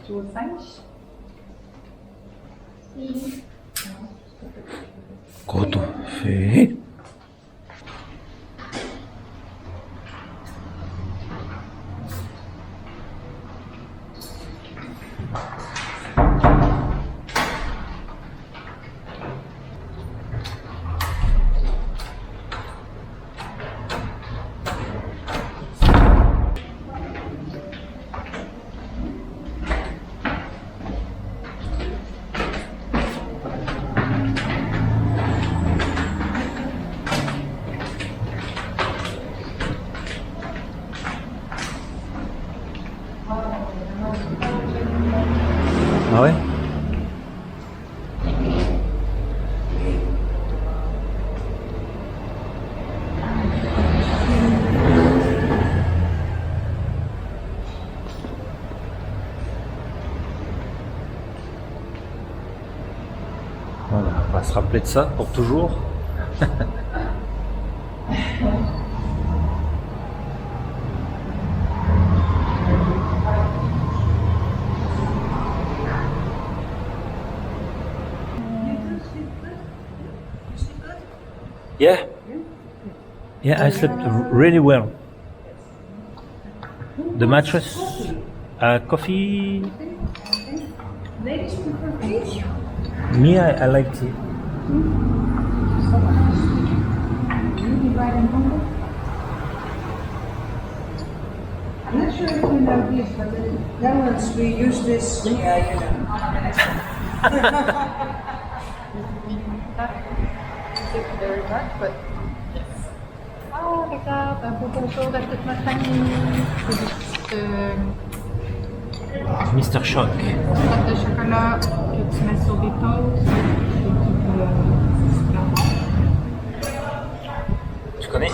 Tu veux 5? Quand on fait... Ah ouais? Voilà, on va se rappeler de ça pour toujours. Yeah. Yeah, I slept really well. The mattress, coffee. Ladies prefer peach? Me, I like tea. You divide in Congo? I'm not sure if you know this, but the Netherlands, we use this, yeah, you know. Thank you very much, but yes. Oh, regarde, un beau bonjour de toute ma famille. C'est juste Mr. Shock. pâte de chocolat que tu mets sur des toasts. Tu connais?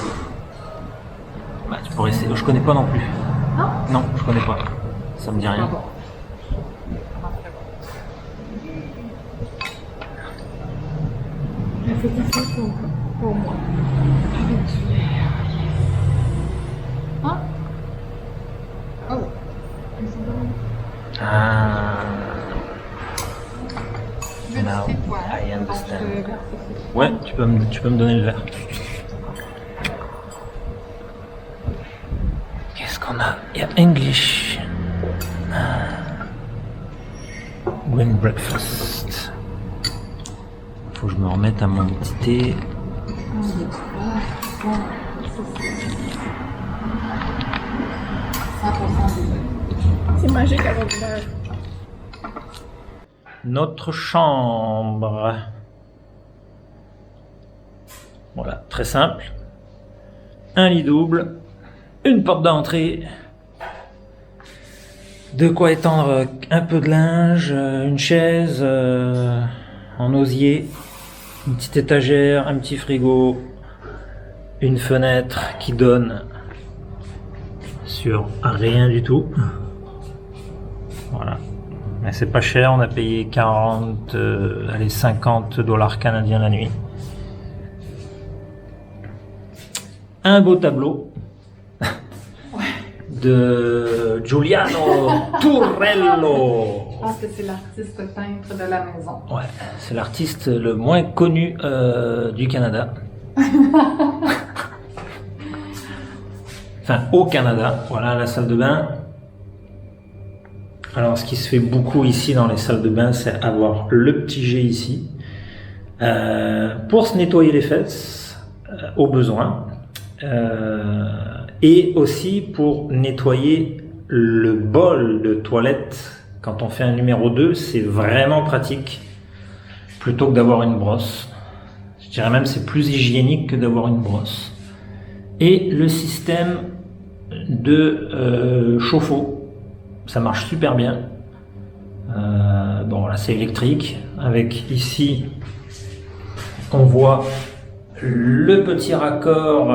Bah, tu pourrais essayer. Je connais pas non plus. Non? Non, je connais pas. Ça me dit rien. Bon. C'est ici pour moi. Hein? Oh. Ah. Now, Now, I understand. Ouais, tu peux me donner le verre. Qu'est-ce qu'on a? Il y a English. Green breakfast. Faut que je me remette à mon petit thé. C'est magique avec l'heure. Notre chambre. Voilà, très simple. Un lit double, une porte d'entrée, de quoi étendre un peu de linge, une chaise en osier, une petite étagère, un petit frigo, une fenêtre qui donne sur rien du tout. Voilà. Mais c'est pas cher, on a payé 50 $ canadiens la nuit. Un beau tableau de Giuliano Turrello. Je pense que c'est l'artiste peintre de la maison. Ouais, c'est l'artiste le moins connu du Canada. Enfin, au Canada. Voilà la salle de bain. Alors, ce qui se fait beaucoup ici dans les salles de bain, c'est avoir le petit jet ici pour se nettoyer les fesses au besoin et aussi pour nettoyer le bol de toilette. Quand on fait un numéro 2, c'est vraiment pratique plutôt que d'avoir une brosse. Je dirais même que c'est plus hygiénique que d'avoir une brosse. Et le système de chauffe-eau. Ça marche super bien. Bon, là c'est électrique. Avec ici, on voit le petit raccord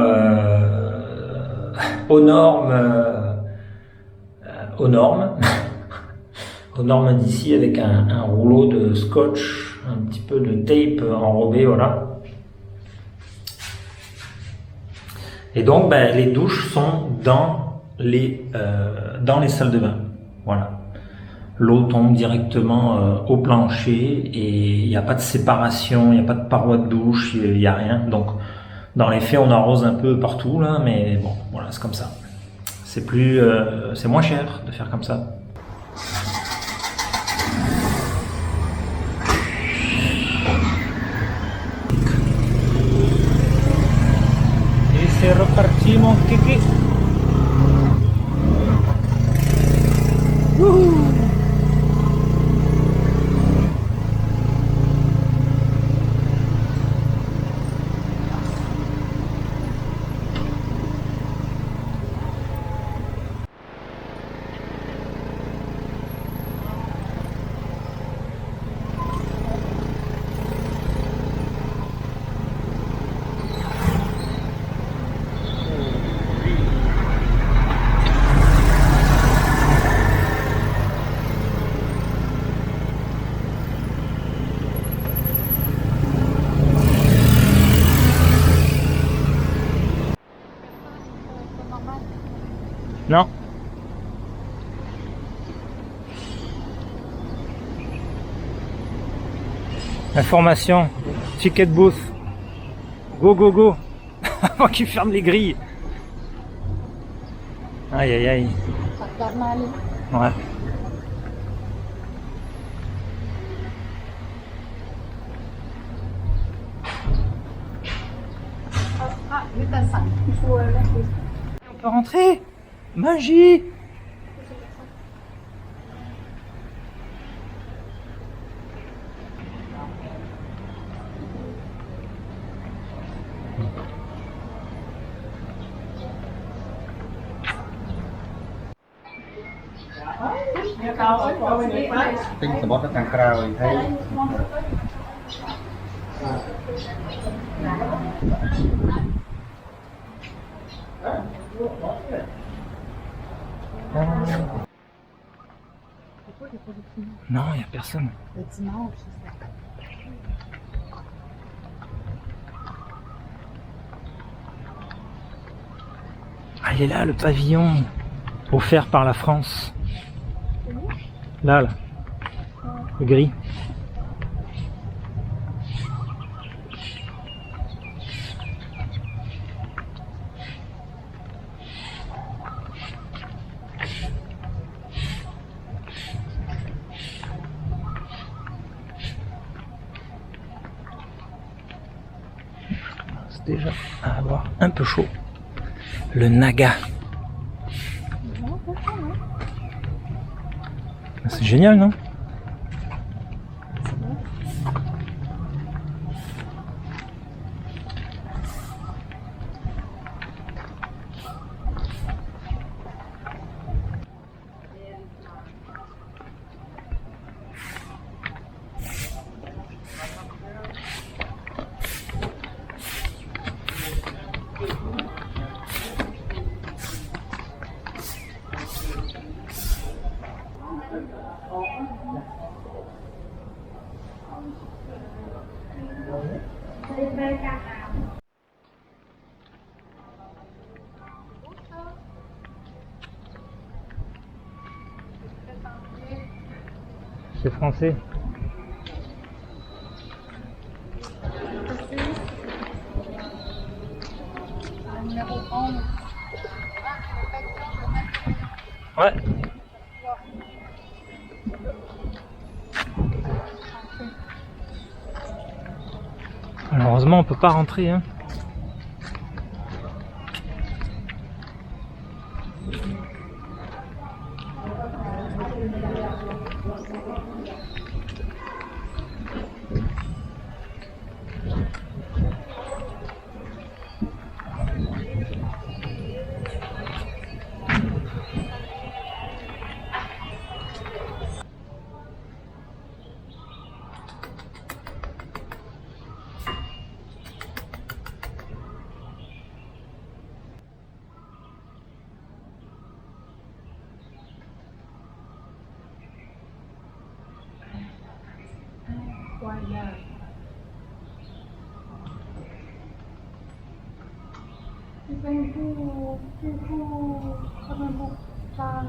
aux normes, aux normes, aux normes d'ici avec un rouleau de scotch, un petit peu de tape enrobé, voilà. Et donc, ben, les douches sont dans les salles de bain, voilà. L'eau tombe directement au plancher et il n'y a pas de séparation, il n'y a pas de paroi de douche, il n'y a rien. Donc, dans les faits, on arrose un peu partout là, mais bon, voilà, c'est comme ça. C'est plus, c'est moins cher de faire comme ça. Et c'est reparti mon kiki. Non. Information, ticket booth. Go, go, go. Avant qu'ils ferment les grilles. Aïe, aïe, aïe. Ça regarde mal. Ouais. Ah, 8 à 5. Il faut On peut rentrer. Magie. Tinh sờ bót nó càng cao thì thấy Non, il n'y a personne. le dimanche, c'est ça. Ah, il est là, le pavillon offert par la France. Là, là. Le gris. C'est déjà à avoir un peu chaud. Le Naga. C'est génial, non? C'est français. Numéro 11. Ouais. Malheureusement, on peut pas rentrer, hein. Yeah. Ibu, kami bukan.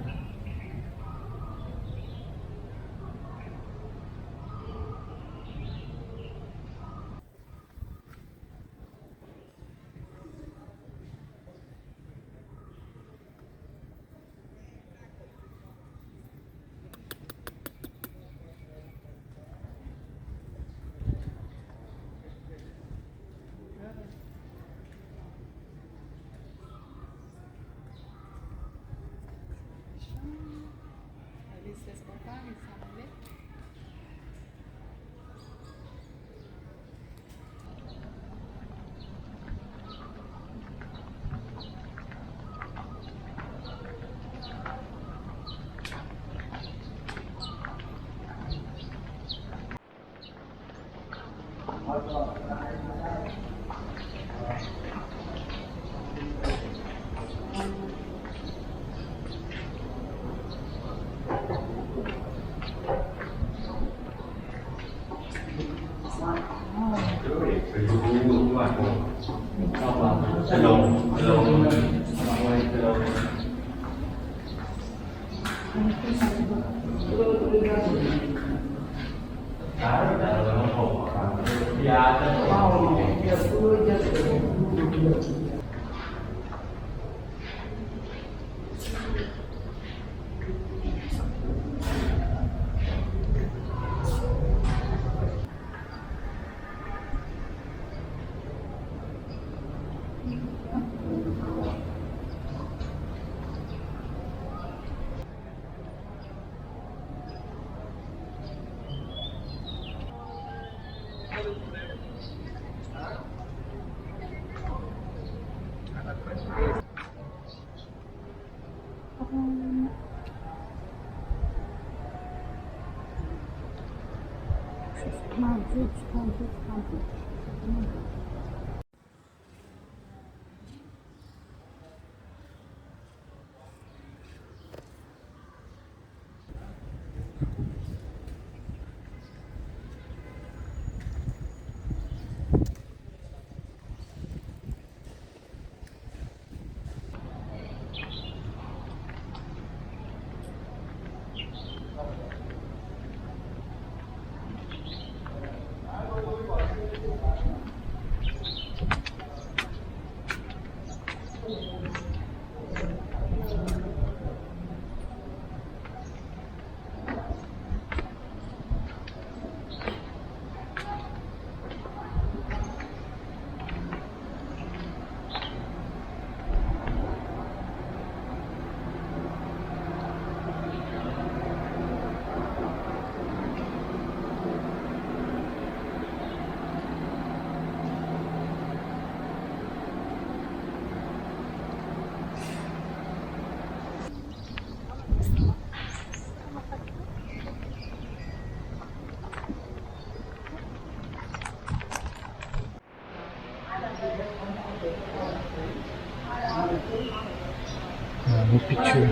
Beau picture.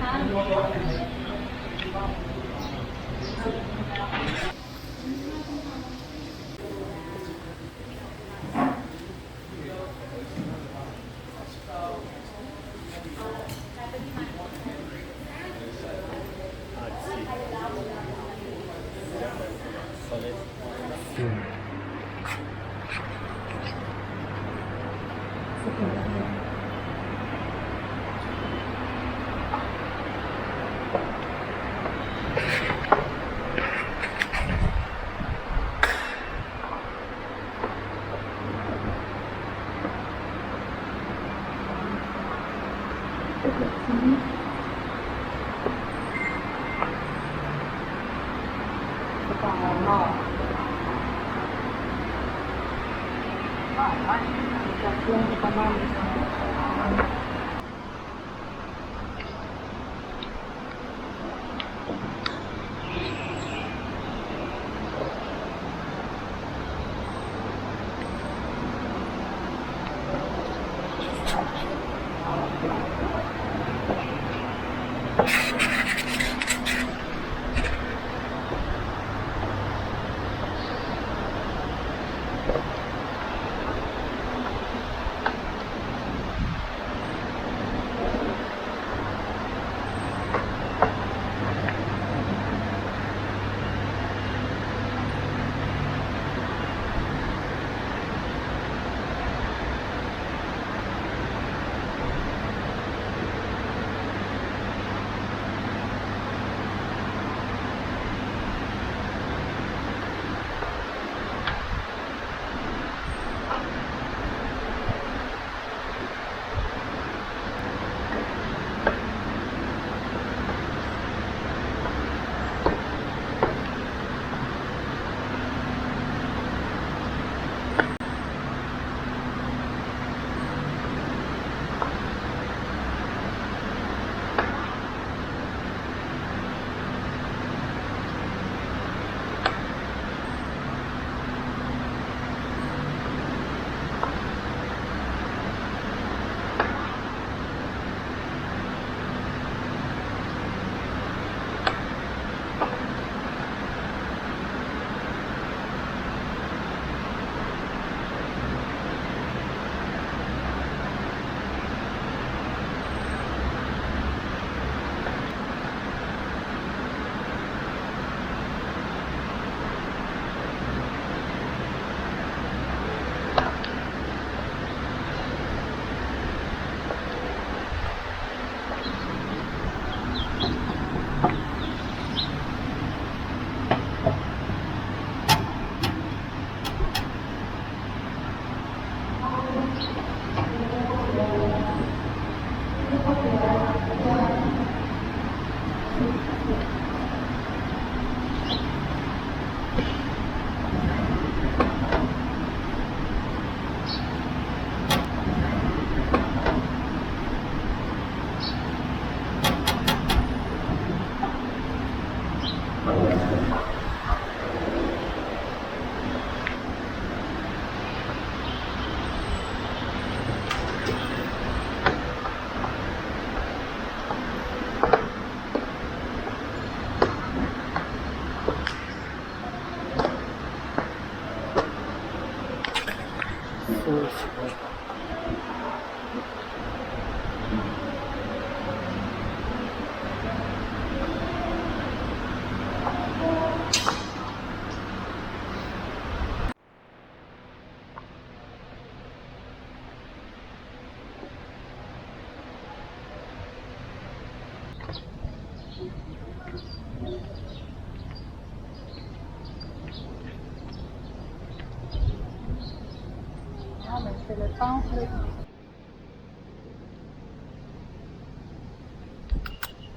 Ah, mais c'est le temple.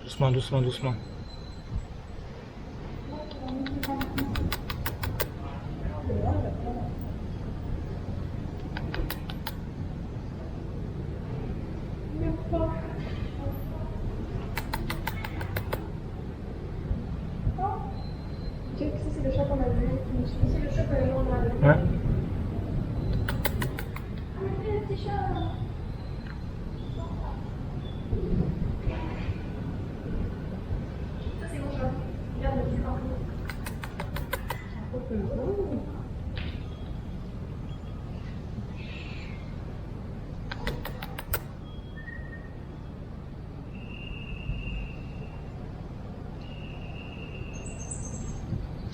Doucement, doucement, doucement. C'est le chat qu'on a vu. C'est le chat que les gens ont vu. Ouais. Le petit chat. Ça c'est mon chat. Regarde le petit chat.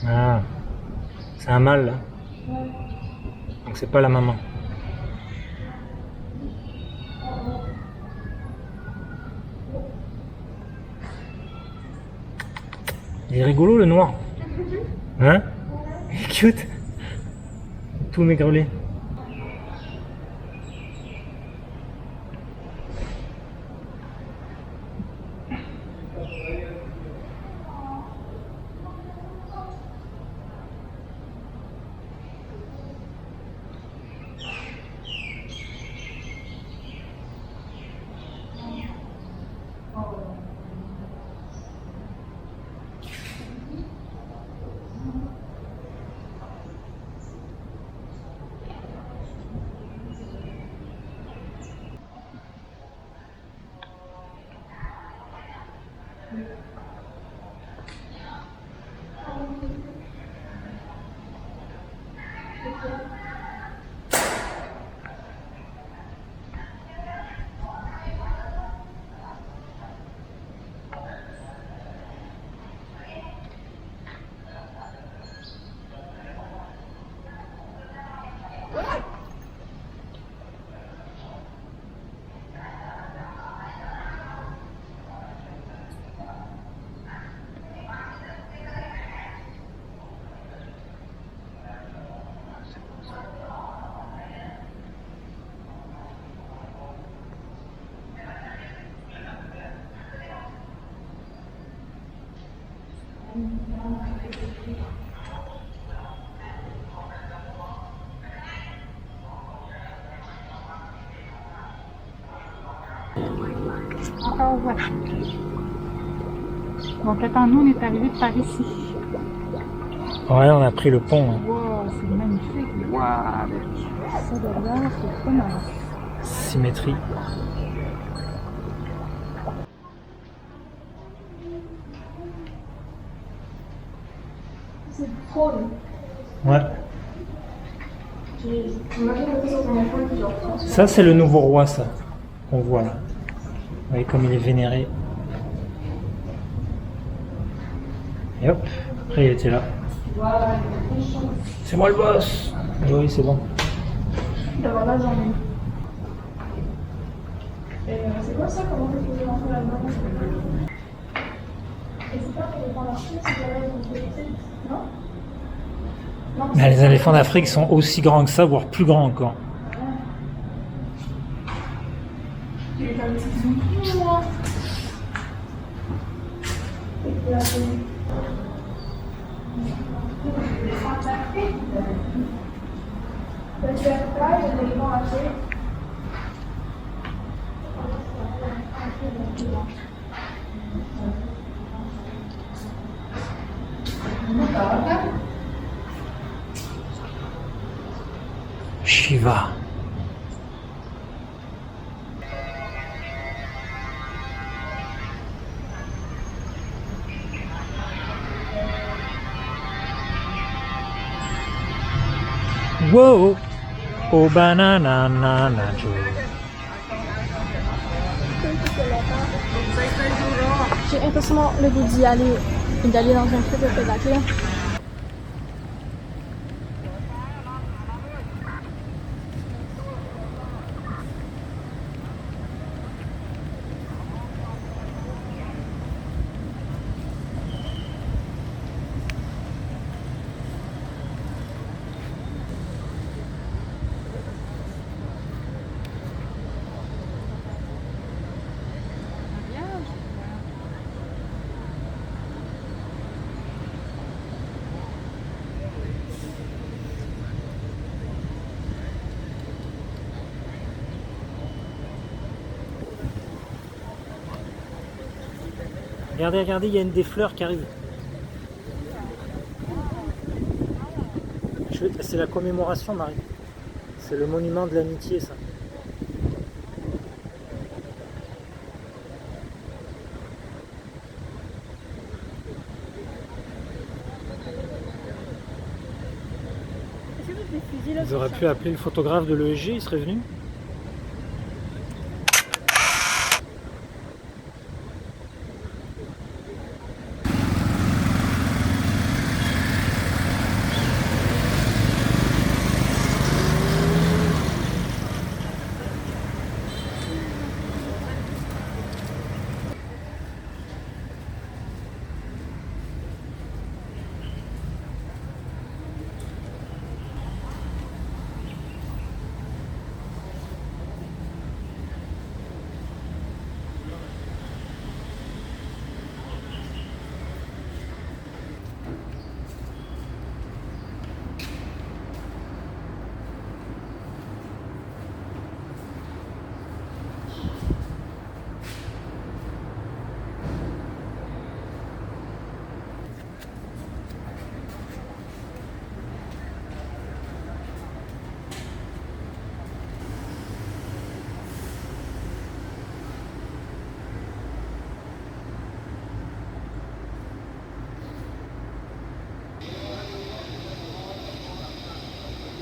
Ah, c'est un mâle là. Donc c'est pas la maman. Il est rigolo le noir. Hein? Il est cute. Tout maigrelet. Encore ouvert. Donc attends, nous on est arrivé par ici. Ouais, on a pris le pont. Hein. Wow, c'est magnifique. Wow, avec ça derrière, c'est pas mal. Symétrie. C'est trop long. Ouais. J'imagine que c'est un enfant qui genre. Ça, c'est le nouveau roi, ça, qu'on voit là. Vous voyez comme il est vénéré. Et hop, après il était là. C'est moi le boss. Oui, c'est bon. D'avoir la jambe. Et c'est quoi ça? Comment tu faisais rentrer là-dedans? Et c'est pas les éléphants d'Afrique, c'est pas là, ils ont fait, non? Non, Mais les éléphants d'Afrique sont aussi grands que ça, voire plus grands encore. il est comme ça, ils sont loin. Et puis là, c'est. Parce que là, il y a des éléphants d'Afrique. Shiva. Wow. Oh banana nacho. J'ai impressément le goût d'y aller et d'aller dans un truc de Québec là. Regardez, regardez, il y a une des fleurs qui arrive. C'est la commémoration, Marie. C'est le monument de l'amitié, ça. Ils auraient pu appeler le photographe de l'ESG, il serait venu.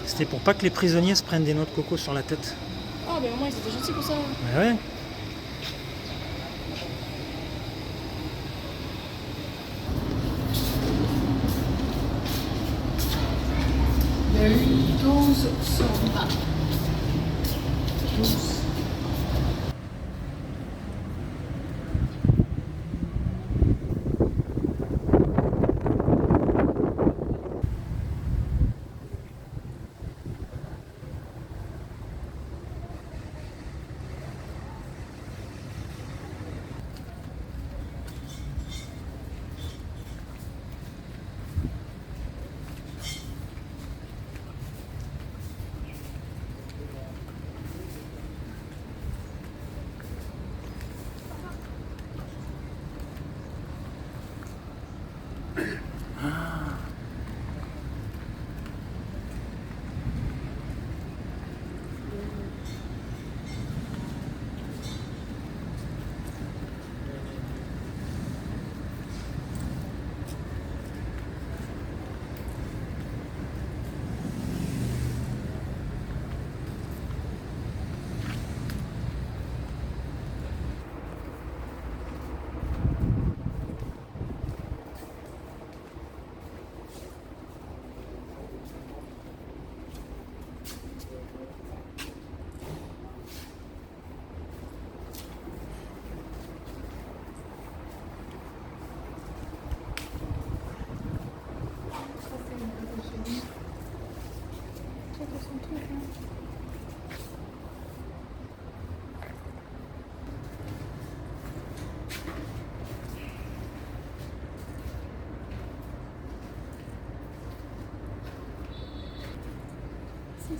C'était pour pas que les prisonniers se prennent des noix de coco sur la tête. Ah ben au moins ils étaient gentils pour ça. Ouais, ouais. Il y a eu 12 survivants. 12.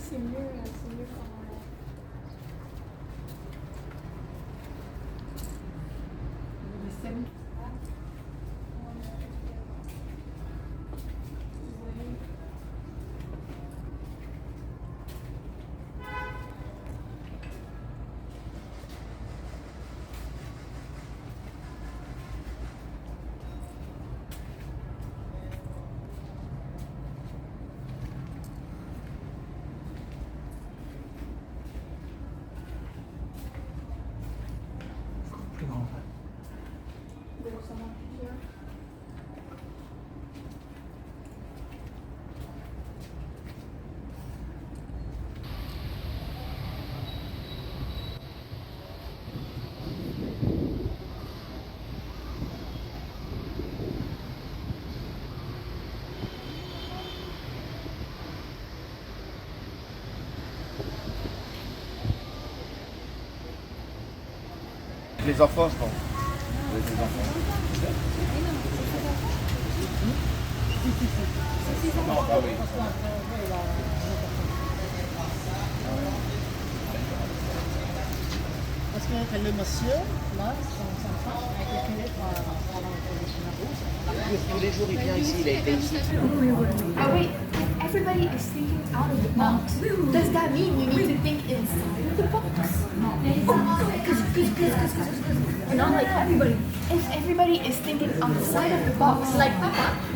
C'est mieux quand les enfants, je pense. Avec les enfants. Non, bah oui. Parce que le monsieur, là, son enfant, a été créé pendant le Tous les jours, il vient ici, il a été ici. Oh wait, everybody is thinking out of the box. Does that mean you need to think inside of the box? Not like everybody. If everybody is thinking outside of the box, like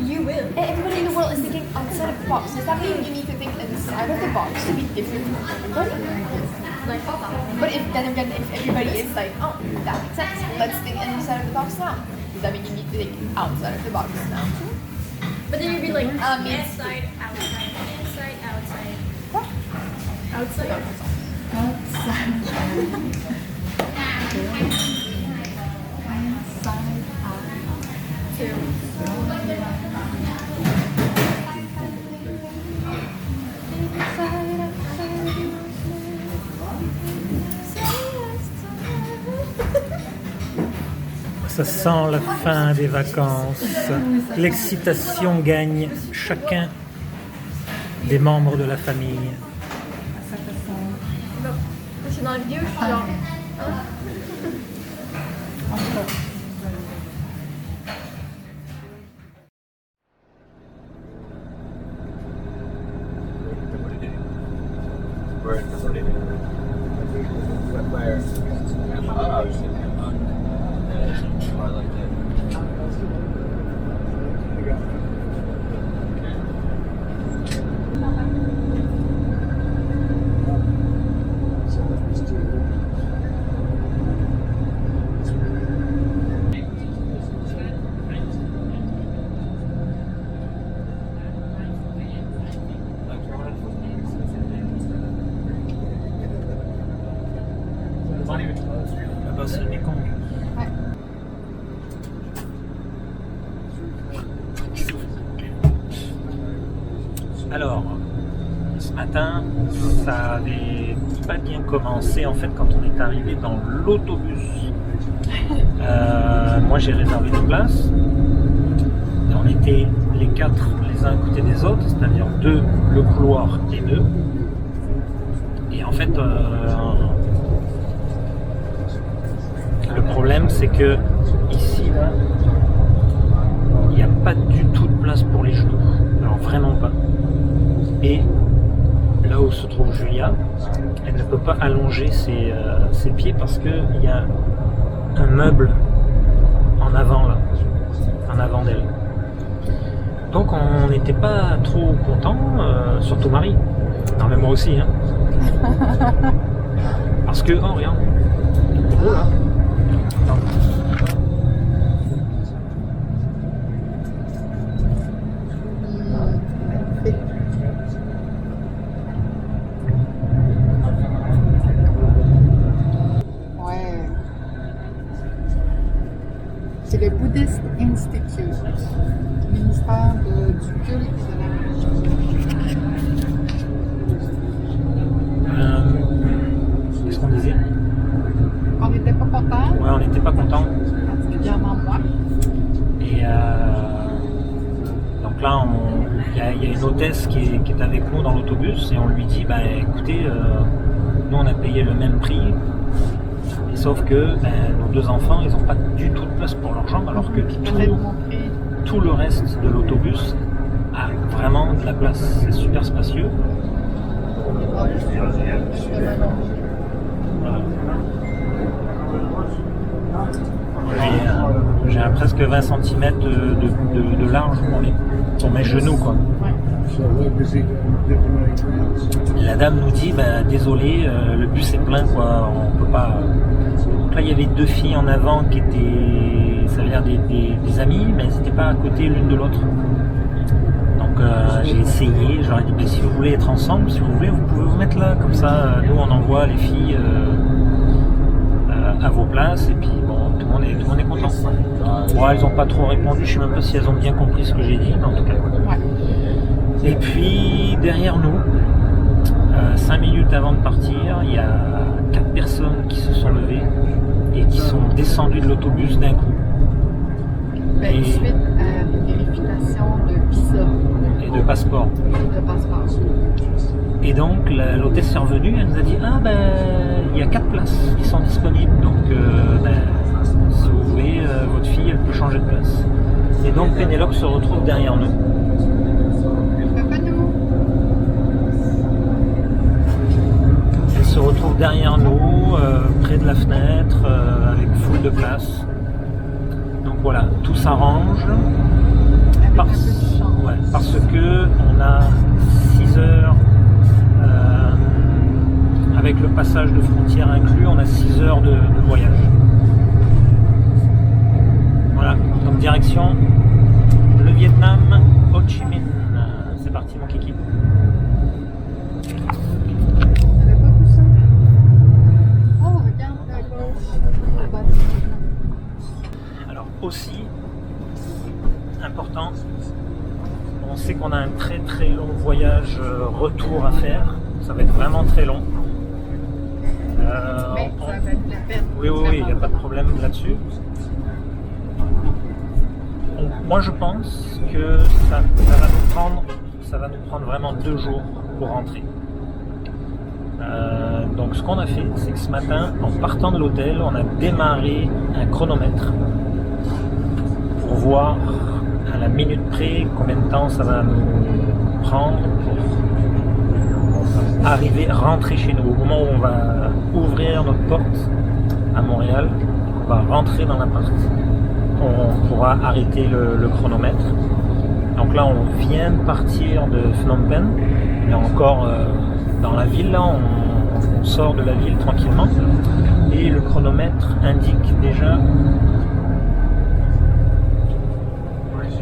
you will. Everybody in the world is thinking outside of the box. Does that mean you need to think inside of the box to be different from everybody? Like, but if then again, if everybody is like, oh, that makes sense. Let's think inside of the box now. Does that mean you need to think outside of the box now too? But then you'd be like Inside, inside, outside, inside, outside. What? Outside. Outside. Ça sent la fin des vacances. L'excitation gagne chacun des membres de la famille. C'est dans la vidéo, je suis genre. Là-bas, c'est le Mekong. Alors, ce matin, ça avait pas bien commencé en fait quand on est arrivé dans l'autobus. Moi j'ai réservé des places. Et on était les quatre les uns à côté des autres, c'est-à-dire deux le couloir et deux. Et en fait, le problème c'est que ici là, il n'y a pas du tout de place pour les genoux. Alors vraiment pas. Et là où se trouve Julia, elle ne peut pas allonger ses pieds parce qu'il y a un meuble en avant là, en avant d'elle. Donc on n'était pas trop content, surtout Marie. Non mais moi aussi, hein. Parce que, oh regarde, c'est beau là. Non. Ouais. C'est le Buddhist Institute, ministère du culte et de la religion. Qu'est-ce qu'on disait? On n'était pas contents, Ouais, on n'était pas contents. particulièrement moi. Et donc là, il y a une hôtesse qui est avec nous dans l'autobus et on lui dit, bah écoutez, nous on a payé le même prix, et sauf que nos deux enfants, ils n'ont pas du tout de place pour leurs jambes, alors que tout le reste de l'autobus a vraiment de la place. C'est super spacieux. J'ai presque 20 cm de large pour mes genoux, quoi. La dame nous dit, bah, désolé, le bus est plein, quoi, on peut pas. Donc là il y avait deux filles en avant qui étaient, ça veut dire des amies, mais elles n'étaient pas à côté l'une de l'autre. Donc j'ai essayé, je leur ai dit, bah, si vous voulez être ensemble, si vous voulez, vous pouvez vous mettre là, comme ça nous on envoie les filles à vos places, et puis bon, tout le monde est content. Bon, elles n'ont pas trop répondu, je ne sais même pas si elles ont bien compris ce que j'ai dit, mais en tout cas. Et puis derrière nous, 5 minutes avant de partir, il y a 4 personnes qui se sont levées et qui sont descendues l'autobus d'un coup. Ben, suite à une vérification de visa Et de passeport. et de passeport. Et donc l'hôtesse est revenue, elle nous a dit ah ben il y a 4 places qui sont disponibles, donc si vous voulez votre fille elle peut changer de place. Et donc Pénélope se retrouve derrière nous. Papa nous. Elle se retrouve derrière nous, près de la fenêtre, avec foule de place. Donc voilà, tout s'arrange parce que on a 6 heures. Avec le passage de frontière inclus, on a 6 heures de voyage. Voilà, donc direction le Vietnam, Ho Chi Minh. C'est parti mon kiki. On n'avait pas vu ça. Oh, regarde à gauche. Le bâtiment. Alors aussi, important, on sait qu'on a un très très long voyage retour à faire. Ça va être vraiment très long. Mais ça va être la peine. Oui, il n'y a pas de problème là-dessus. Moi, je pense que ça va nous prendre vraiment 2 jours pour rentrer. Donc, ce qu'on a fait, c'est que ce matin, en partant de l'hôtel, on a démarré un chronomètre pour voir à la minute près combien de temps ça va nous prendre pour rentrer chez nous. Au moment où on va ouvrir notre porte à Montréal, on va rentrer dans l'appart, on pourra arrêter le chronomètre. Donc là, on vient de partir de Phnom Penh, on est encore dans la ville, là, on sort de la ville tranquillement, et le chronomètre indique déjà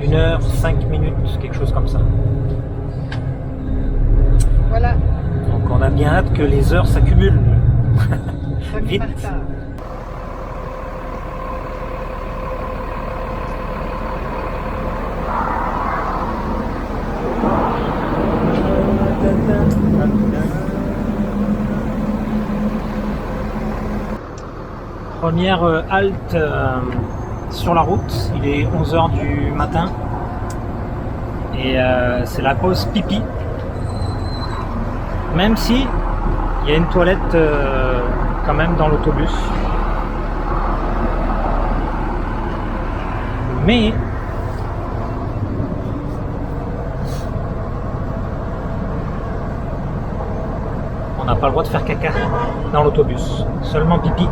1h05, quelque chose comme ça. Voilà. Donc on a bien hâte que les heures s'accumulent. Vite. Première halte sur la route, il est 11h du matin et c'est la pause pipi. Même si il y a une toilette quand même dans l'autobus. Mais on n'a pas le droit de faire caca dans l'autobus, seulement pipi.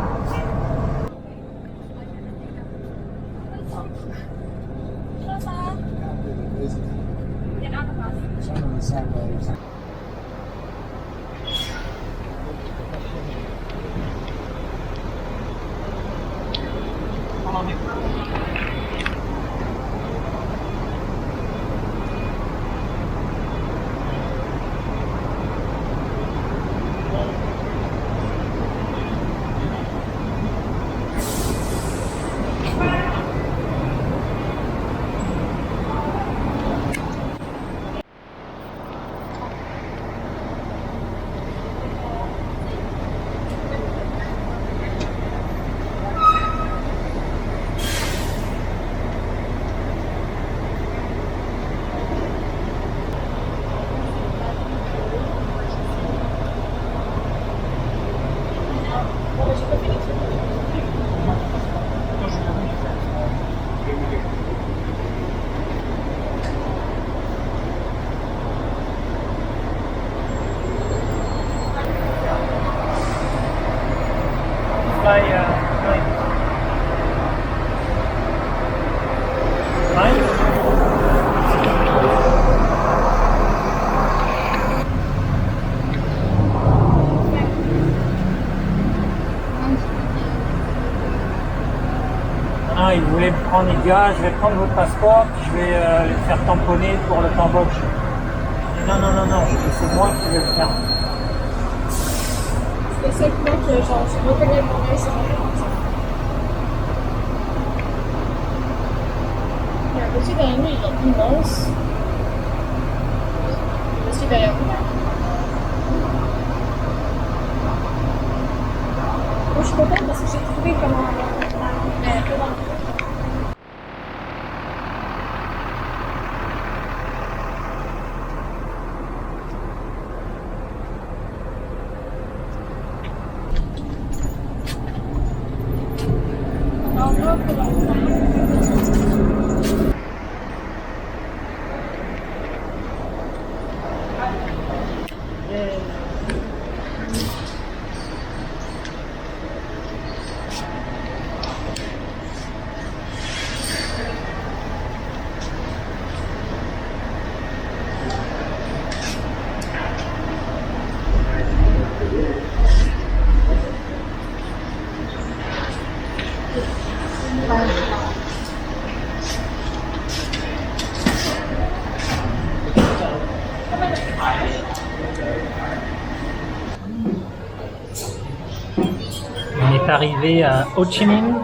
Il voulait me prendre, il dit ah je vais prendre votre passeport puis je vais le faire tamponner pour le Cambodge. Non, c'est moi qui vais le faire. C'est ça que moi, que genre, je reconnais mon œil sur mon compte. Il y a un monsieur derrière nous, il est immense. Le monsieur derrière nous. Moi, je suis contente parce que j'ai trouvé comment. peu dans le On est arrivé à Ho Chi Minh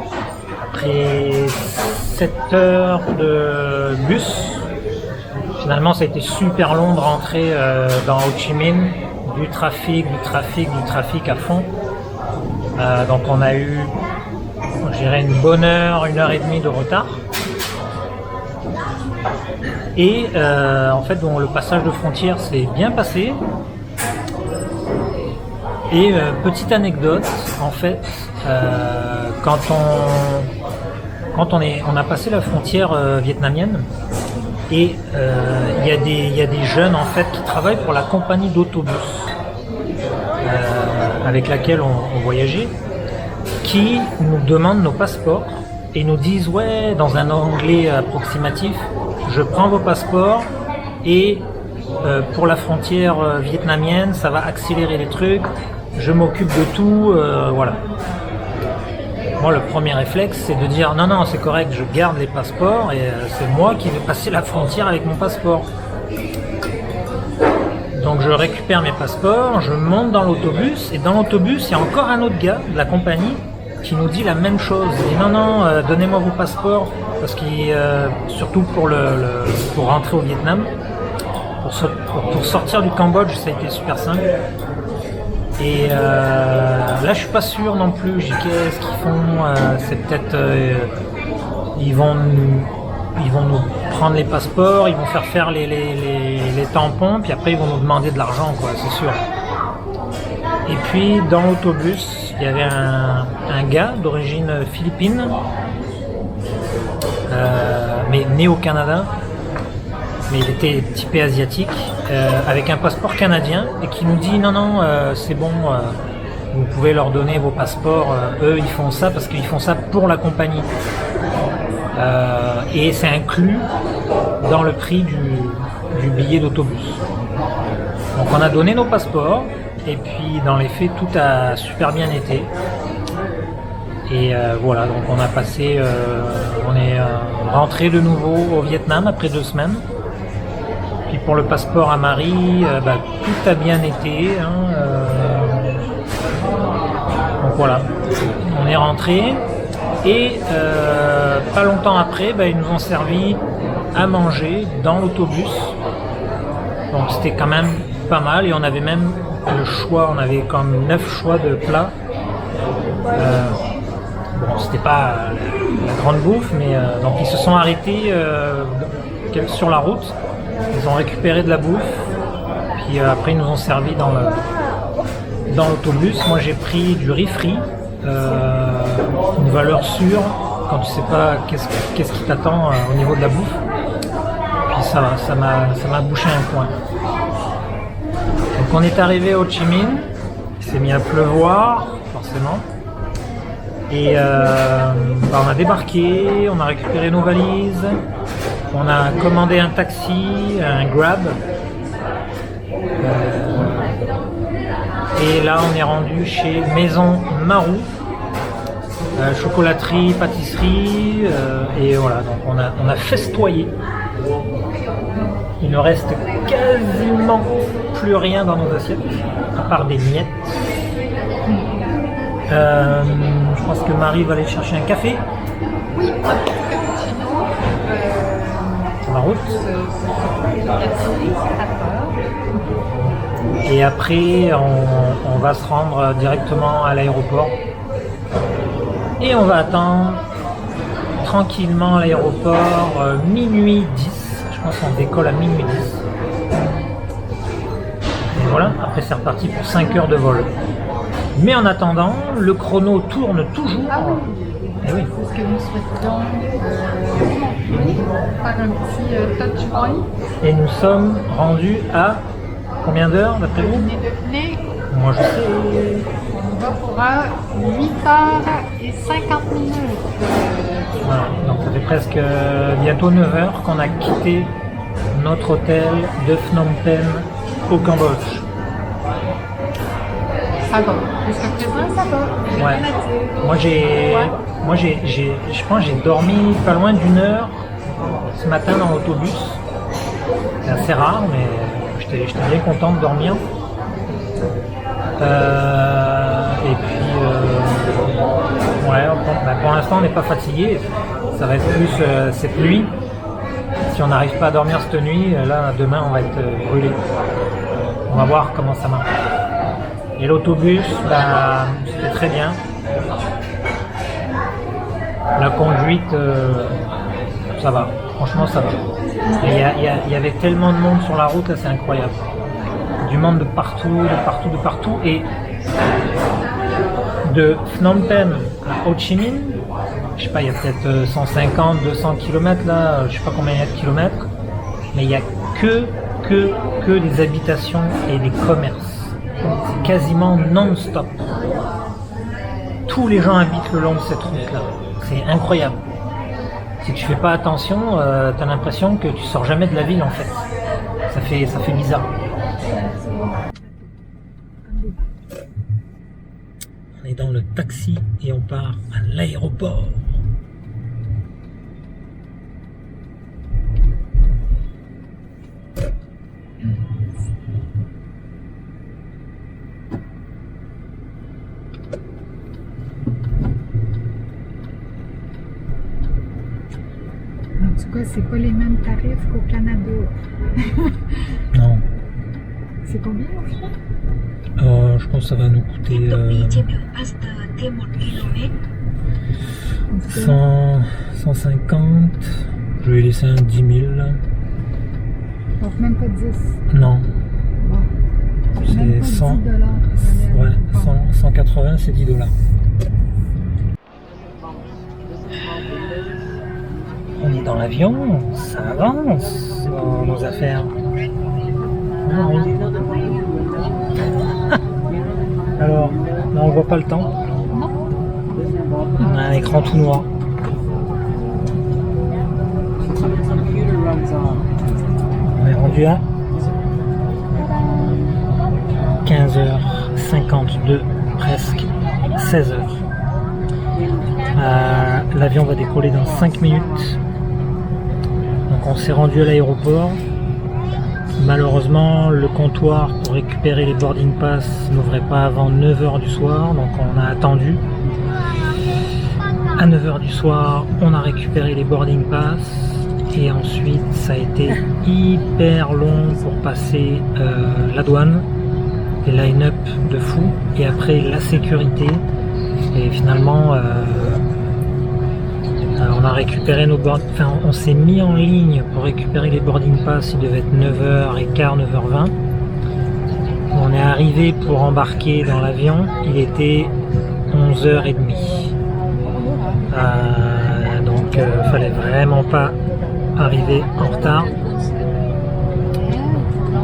après 7 heures de bus. Finalement, ça a été super long de rentrer dans Ho Chi Minh. Du trafic à fond. Donc on a eu, je dirais, une bonne heure, 1h30 de retard. Et en fait, bon, le passage de frontière s'est bien passé. Et petite anecdote, en fait, quand on a passé la frontière vietnamienne, et il y a des jeunes en fait qui travaillent pour la compagnie d'autobus avec laquelle on voyageait, qui nous demandent nos passeports et nous disent ouais, dans un anglais approximatif, je prends vos passeports et pour la frontière vietnamienne, ça va accélérer les trucs. Je m'occupe de tout, voilà. Moi, le premier réflexe, c'est de dire non, c'est correct, je garde les passeports et c'est moi qui vais passer la frontière avec mon passeport. Donc, je récupère mes passeports, je monte dans l'autobus et dans l'autobus, il y a encore un autre gars de la compagnie qui nous dit la même chose. Il dit non, donnez-moi vos passeports parce qu'il, surtout pour rentrer au Vietnam, pour sortir du Cambodge, ça a été super simple. Et là, je suis pas sûr non plus. J'ai qu'est-ce qu'ils font c'est peut-être ils vont nous prendre les passeports, ils vont faire les tampons, puis après ils vont nous demander de l'argent, quoi, c'est sûr. Et puis dans l'autobus, il y avait un gars d'origine philippine, mais né au Canada. Mais il était typé asiatique, avec un passeport canadien, et qui nous dit non, c'est bon, vous pouvez leur donner vos passeports, eux ils font ça parce qu'ils font ça pour la compagnie. Et c'est inclus dans le prix du billet d'autobus. Donc on a donné nos passeports, et puis dans les faits tout a super bien été. Et voilà, donc on a passé, on est rentré de nouveau au Vietnam après 2 semaines. Puis pour le passeport à Marie, tout a bien été. Donc voilà, on est rentré et pas longtemps après, ils nous ont servi à manger dans l'autobus. Donc c'était quand même pas mal et on avait même le choix, on avait comme 9 choix de plats. Bon, c'était pas la grande bouffe, mais donc ils se sont arrêtés sur la route. Ils ont récupéré de la bouffe, puis après ils nous ont servi dans l'autobus. Moi j'ai pris du riz frit, une valeur sûre quand tu sais pas qu'est-ce qui t'attend au niveau de la bouffe. Puis ça m'a bouché un coin. Donc on est arrivé à Ho Chi Minh, il s'est mis à pleuvoir forcément. Et on a débarqué, on a récupéré nos valises. On a commandé un taxi, un Grab. Et là, on est rendu chez Maison Marou, chocolaterie, pâtisserie, et voilà. Donc on a festoyé. Il ne reste quasiment plus rien dans nos assiettes, à part des miettes. Je pense que Marie va aller chercher un café. Oui, La route. Et après on va se rendre directement à l'aéroport et on va attendre tranquillement à l'aéroport, minuit 10. Je pense qu'on décolle à minuit 10. Et voilà, après c'est reparti pour 5 heures de vol. Mais en attendant, le chrono tourne toujours. Ah oui. Eh oui. C'est ce que nous souhaitions faire un petit touch point. Et nous sommes rendus à combien d'heures d'après vous? On est de Play. Moi je sais. On va pour 8h50 minutes. Voilà, donc ça fait presque bientôt 9 heures qu'on a quitté notre hôtel de Phnom Penh au Cambodge. Ça va. Jusqu'à présent, ça va. Ouais. Moi je pense que j'ai dormi pas loin d'une heure ce matin dans l'autobus. C'est assez rare, mais j'étais bien content de dormir. Et puis, ouais, pour l'instant on n'est pas fatigué. Ça va être plus cette nuit. Si on n'arrive pas à dormir cette nuit, là demain on va être brûlé. On va voir comment ça marche. Et l'autobus, bah, c'était très bien. La conduite, ça va. Franchement, ça va. Il y avait tellement de monde sur la route, là, c'est incroyable. Du monde de partout. Et de Phnom Penh à Ho Chi Minh, je sais pas, il y a peut-être 150, 200 km là, je sais pas combien il y a de kilomètres, mais il y a que des habitations et des commerces. C'est quasiment non-stop. Tous les gens habitent le long de cette route-là. C'est incroyable. Si tu fais pas attention, tu as l'impression que tu sors jamais de la ville en fait. Ça fait bizarre. On est dans le taxi et on part à l'aéroport. En tout cas, c'est pas les mêmes tarifs qu'au Canada. Non. C'est combien au final? Je pense que ça va nous coûter 150. Je vais laisser un 10 000. Donc même pas 10. Non, Bon. c'est Même pas 100. 10 $. Ouais, 180 c'est 10 $. On est dans l'avion, ça avance nos affaires. Ah, oui. Alors, là on voit pas le temps. On a un écran tout noir. On est rendu à 15h52, presque 16h. L'avion va décoller dans 5 minutes. Donc on s'est rendu à l'aéroport. Malheureusement, le comptoir pour récupérer les boarding pass n'ouvrait pas avant 9h du soir, donc on a attendu. À 9h du soir, on a récupéré les boarding pass et ensuite ça a été hyper long pour passer la douane, les line-up de fou et après la sécurité. Et finalement, on a récupéré nos boarding, enfin on s'est mis en ligne pour récupérer les boarding pass, il devait être 9h15, 9h20. On est arrivé pour embarquer dans l'avion, il était 11h30. Donc fallait vraiment pas arriver en retard.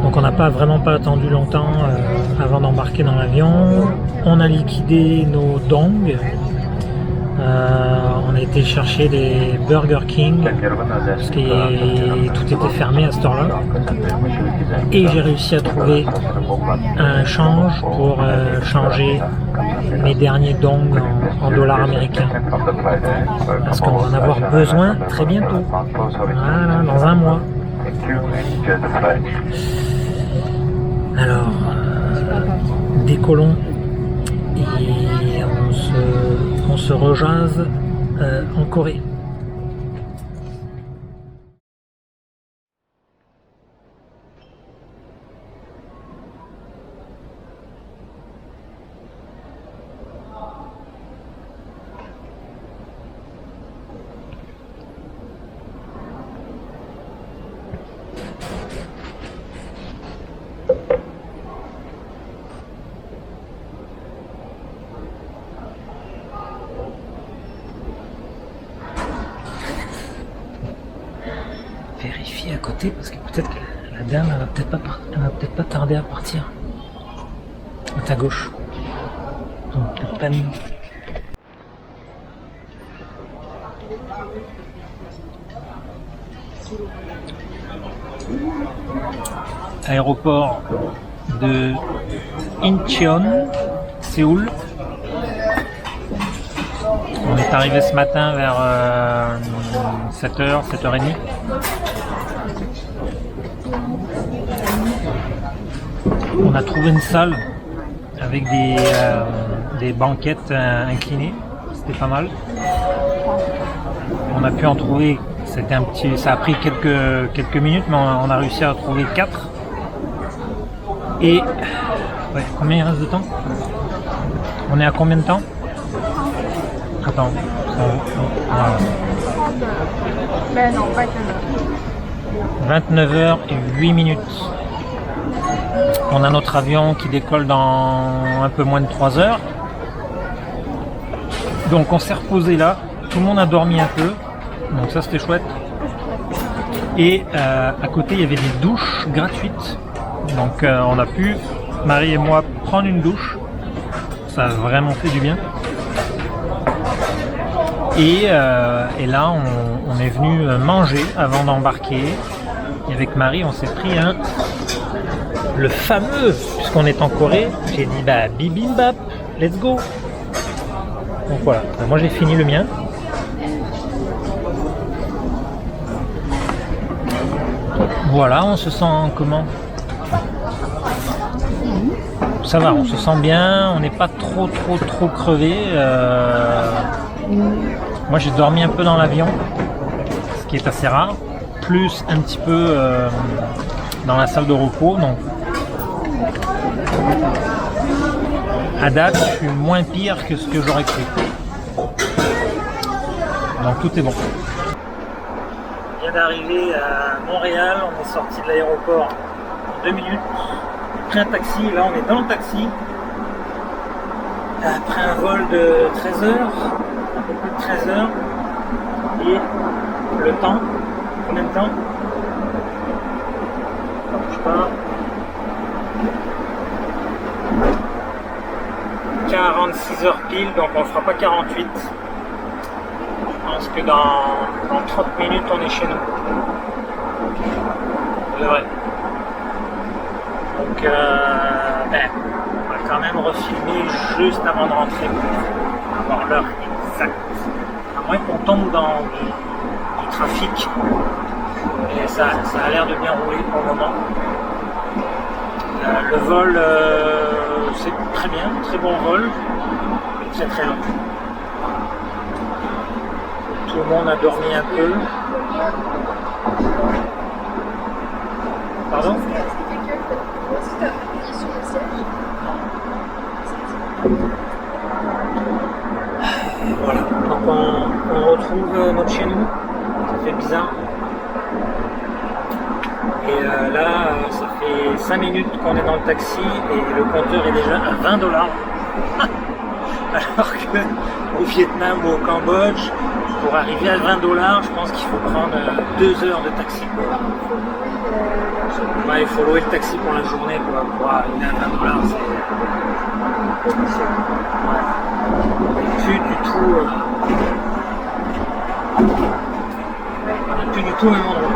Donc on n'a vraiment pas attendu longtemps avant d'embarquer dans l'avion. On a liquidé nos dongs. On a été chercher des Burger King parce que tout était fermé à cette heure-là. Et j'ai réussi à trouver un change pour changer mes derniers dongs en dollars américains. Parce qu'on va en avoir besoin très bientôt. Voilà, dans un mois. Alors, décollons et on se rejase en Corée. vérifier à côté parce que peut-être que la dame elle va peut-être pas tarder à partir. À ta gauche. Donc peut-être pas nous. Aéroport de Incheon, Séoul. On est arrivé ce matin vers 7h, 7h30. On a trouvé une salle avec des banquettes inclinées, c'était pas mal. On a pu en trouver, ça a pris quelques minutes, mais on a réussi à trouver 4. Et ouais, combien il reste de temps? On est à combien de temps? Attends. Ben non, 29h et 8 minutes. On a notre avion qui décolle dans un peu moins de 3 heures. Donc on s'est reposé là. Tout le monde a dormi un peu. Donc ça c'était chouette. Et à côté il y avait des douches gratuites. Donc on a pu, Marie et moi, prendre une douche. Ça a vraiment fait du bien. Et là, on est venu manger avant d'embarquer. Et avec Marie, on s'est pris le fameux, puisqu'on est en Corée, j'ai dit bah bibimbap, let's go. Donc voilà, moi j'ai fini le mien. Voilà, on se sent comment? Ça va, on se sent bien, on n'est pas trop crevé. Moi j'ai dormi un peu dans l'avion, ce qui est assez rare, plus un petit peu dans la salle de repos. Donc à date, je suis moins pire que ce que j'aurais cru. Donc tout est bon. On vient d'arriver à Montréal, on est sorti de l'aéroport en 2 minutes. Pris un taxi, là on est dans le taxi. Après un vol de 13 heures, un peu plus de 13 heures. Et le temps, combien de temps? Ça bouge pas. 46 heures pile, donc on ne fera pas 48. Je pense que dans 30 minutes on est chez nous. C'est vrai. Donc on va quand même refilmer juste avant de rentrer pour avoir l'heure exacte. À moins qu'on tombe dans du trafic. Et ça a l'air de bien rouler pour le moment. Le vol, c'est très bien, très bon vol, mais très long. Tout le monde a dormi un peu. Pardon? Voilà, donc on retrouve notre chez nous, ça fait bizarre. Et là, ça fait 5 minutes qu'on est dans le taxi et le compteur est déjà à $20. Alors qu'au Vietnam ou au Cambodge, pour arriver à $20, je pense qu'il faut prendre 2 heures de taxi. Ouais, il faut louer le taxi pour la journée pour arriver à $20. Plus du tout. On n'est plus du tout au même endroit.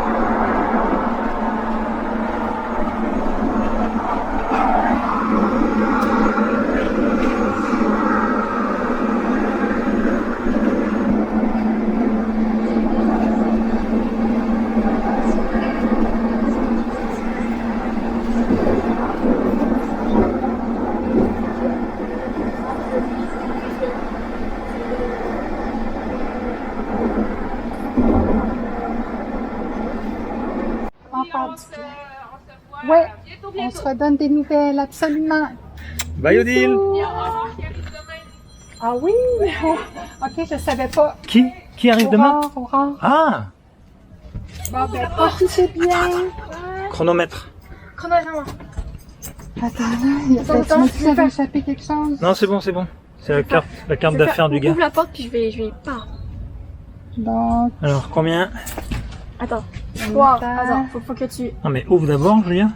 Ouais, on se redonne des nouvelles, absolument. Bye Odile. Ah oui, ok, je savais pas. Qui arrive demain? Aurore. Ah, Bon, ben, profitez bien. chronomètre. Chronomètre. Attends, il y a peut-être que ça va échapper quelque chose. Non, c'est bon. C'est la carte d'affaires du gars. Ouvre la porte puis je vais pas. Donc, Alors, combien? Attends. Wow, attends, faut que tu... Non mais ouvre d'abord, Julien.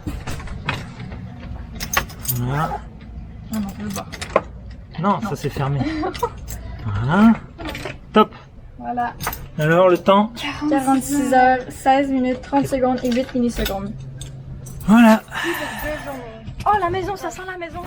Voilà. Ah non, je veux pas. Non, ça c'est fermé. Voilà. Top. Voilà. Alors le temps. 46 heures, 16 minutes, 30 secondes et 8 millisecondes. Voilà. Oh, la maison, ça sent la maison.